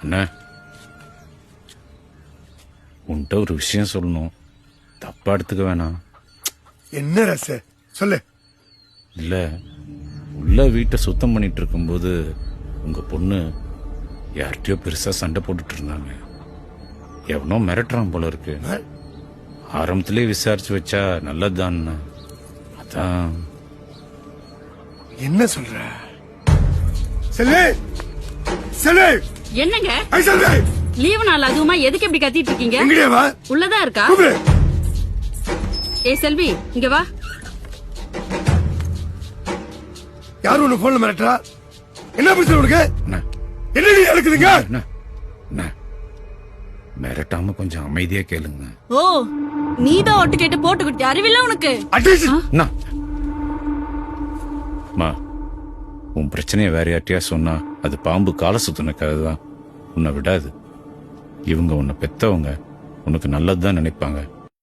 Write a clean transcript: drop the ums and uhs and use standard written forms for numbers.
அண்ணா, உன்கிட்ட ஒரு விஷயம் சொல்லணும், தப்பா எடுத்துக்க வேணாம். என்ன ரச சொல்லு. இல்ல, உள்ள வீட்டை சுத்தம் பண்ணிட்டு இருக்கும்போது உங்க பொண்ணு யார்கிட்டயோ பெருசா சண்டை போட்டுட்டு இருந்தாங்க. எவனோ மிரட்டுறான் போல இருக்கு. ஆரம்பத்திலே விசாரிச்சு வச்சா நல்லதுதான். அதான். என்ன சொல்ற? Cell cell. என்னங்க ஐ செல்லு. லீவு நாள் அதுவுமா எதுக்கு இப்படி கத்திட்டு இருக்கீங்க? எங்கடே வா. உள்ளதா இருக்கா? கூப்பிடு. ஏய் செல்வி, இங்க வா. யாரு உன்னை போன்ல மிரட்டுறா? என்ன பிரச்சனை உனக்கு? அண்ணா, என்ன நீ நடக்குதுங்க? அண்ணா, அண்ணா, மிரட்டாம கொஞ்சம் அமைதியா கேளுங்க. ஓ, நீதான் ஒட்டு கேட்டு போட்டு கொடுத்த அறிவில்ல உனக்கு? அட்லீஸ்ட் அண்ணா, அம்மா, உன் பிரச்சனைய வேற யார்ட்டியா சொன்னா அது பாம்பு காலை சுத்தினக்காக தான் உன்னை விடாது. இவங்க உன்னை பெத்தவங்க, உனக்கு நல்லதுதான் நினைப்பாங்க.